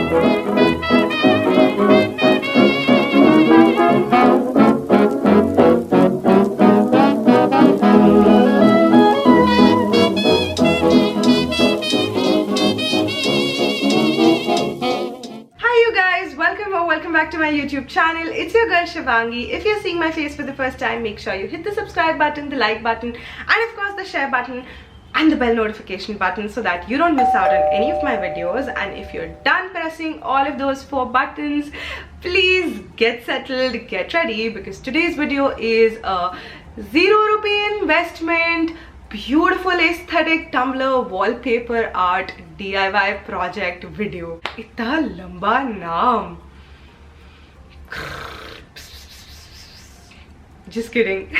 Welcome back to my YouTube channel. It's your girl Shivangi. If you're seeing my face for the first time, make sure you hit the subscribe button, the like button, and of course the share button and the bell notification button so that you don't miss out on any of my videos. And if you're done pressing all of those 4 buttons, please get settled, get ready, because today's video is a 0 rupee investment, beautiful aesthetic Tumblr wallpaper art DIY project video. Itna lamba naam. Just kidding.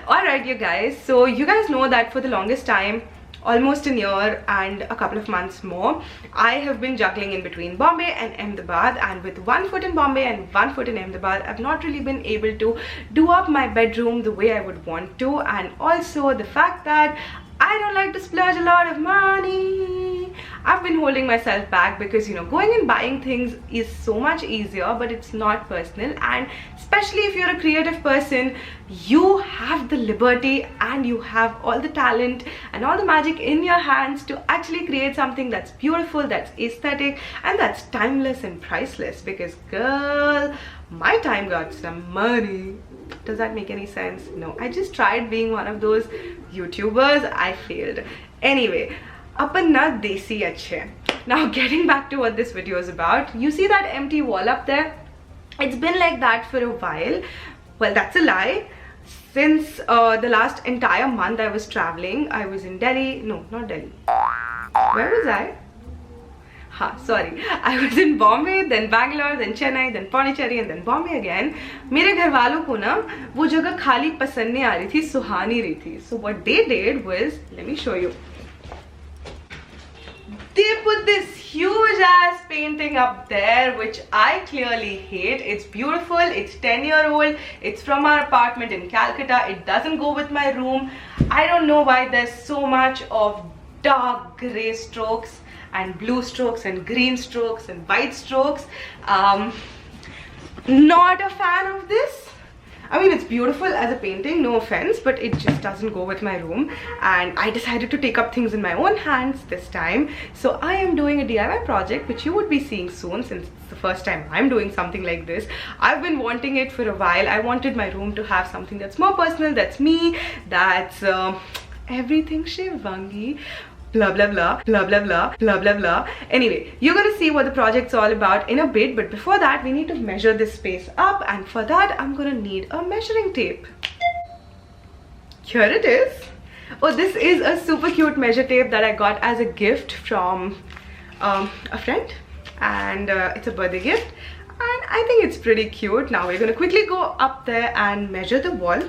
Alright you guys, so you guys know that for the longest time, almost a year and a couple of months more, I have been juggling in between Bombay and Ahmedabad, and with one foot in Bombay and one foot in Ahmedabad, I've not really been able to do up my bedroom the way I would want to. And also the fact that I don't like to splurge a lot of money. I've been holding myself back because, you know, going and buying things is so much easier, but it's not personal. And especially if you're a creative person, you have the liberty and you have all the talent and all the magic in your hands to actually create something that's beautiful, that's aesthetic, and that's timeless and priceless. Because girl, my time got some money. Does that make any sense? No, I just tried being one of those YouTubers. I failed. Anyway, apan na desi achhe. Now getting back to what this video is about, you see that empty wall up there? It's been like that for a while. Well, that's a lie. Since the last entire month I was traveling. I was in Delhi. No, not Delhi. Where was I? Sorry, I was in Bombay, then Bangalore, then Chennai, then Pondicherry, and then Bombay again. मेरे घर वालों को ना वो जगह खाली पसंद नहीं आ रही थी, सुहानी रही थी. So what they did was, let me show you. They put this huge ass painting up there, which I clearly hate. It's beautiful, it's 10-year-old, it's from our apartment in Calcutta. It doesn't go with my room. I don't know why there's so much of dark grey strokes and blue strokes and green strokes and white strokes. Not a fan of this. I mean, it's beautiful as a painting, no offense, but it just doesn't go with my room. And I decided to take up things in my own hands this time. So I am doing a DIY project, which you would be seeing soon, since it's the first time I'm doing something like this. I've been wanting it for a while. I wanted my room to have something that's more personal, that's me, that's everything Shivangi. Blah blah blah blah blah blah blah blah blah. Anyway, you're gonna see what the project's all about in a bit, but before that we need to measure this space up, and for that I'm gonna need a measuring tape. Here it is. Oh, this is a super cute measure tape that I got as a gift from a friend, and it's a birthday gift, and I think it's pretty cute. Now we're gonna quickly go up there and measure the wall,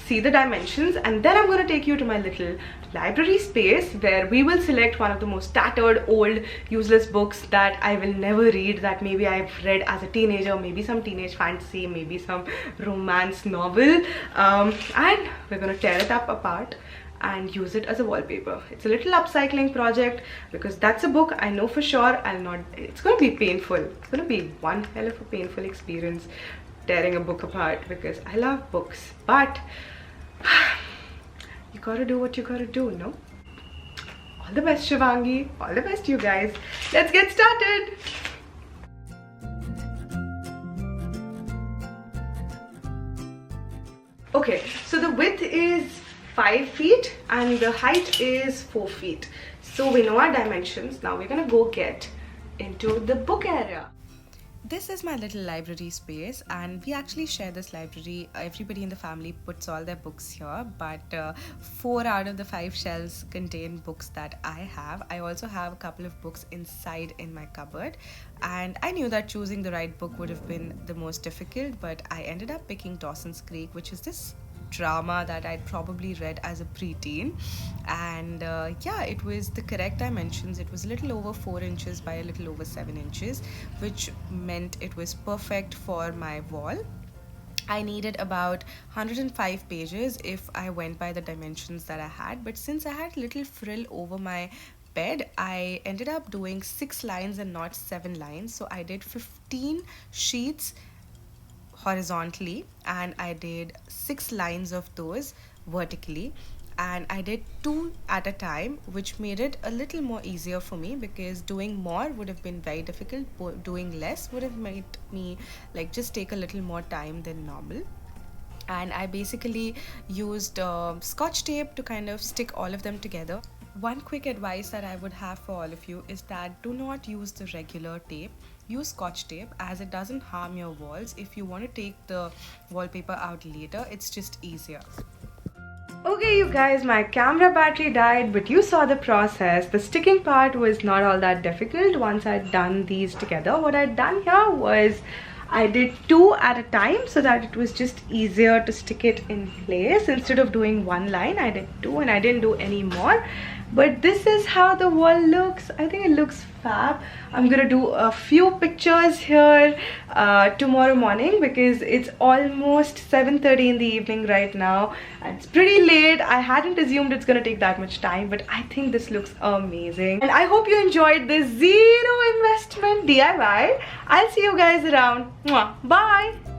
see the dimensions, and then I'm gonna take you to my little library space where we will select one of the most tattered, old, useless books that I will never read, that maybe I've read as a teenager, maybe some teenage fantasy, maybe some romance novel, and we're gonna tear it up apart and use it as a wallpaper. It's a little upcycling project because that's a book I know for sure it's gonna be painful. It's gonna be one hell of a painful experience tearing a book apart, because I love books, but you gotta do what you gotta do, no? All the best, Shivangi. All the best, you guys. Let's get started. Okay, so the width is 5 feet and the height is 4 feet. So we know our dimensions. Now we're gonna go get into the book area. This is my little library space, and we actually share this library. Everybody in the family puts all their books here, but 4 out of the 5 shelves contain books that I have. I also have a couple of books inside in my cupboard, and I knew that choosing the right book would have been the most difficult, but I ended up picking Dawson's Creek, which is this drama that I'd probably read as a preteen, and yeah, it was the correct dimensions. It was a little over 4 inches by a little over 7 inches, which meant it was perfect for my wall. I needed about 105 pages if I went by the dimensions that I had, but since I had little frill over my bed, I ended up doing 6 lines and not 7 lines. So I did 15 sheets horizontally and I did 6 lines of those vertically, and I did 2 at a time, which made it a little more easier for me because doing more would have been very difficult. Doing less would have made me like just take a little more time than normal. And I basically used scotch tape to kind of stick all of them together. One quick advice that I would have for all of you is that do not use the regular tape. Use scotch tape, as it doesn't harm your walls. If you want to take the wallpaper out later, it's just easier. Okay, you guys, my camera battery died, but you saw the process. The sticking part was not all that difficult once I'd done these together. What I'd done here was I did 2 at a time so that it was just easier to stick it in place. Instead of doing 1 line, I did 2 and I didn't do any more. But this is how the wall looks. I think it looks fab. I'm gonna do a few pictures here tomorrow morning because it's almost 7:30 in the evening right now. It's pretty late. I hadn't assumed it's gonna take that much time, but I think this looks amazing. And I hope you enjoyed this zero investment DIY. I'll see you guys around. Mwah. Bye.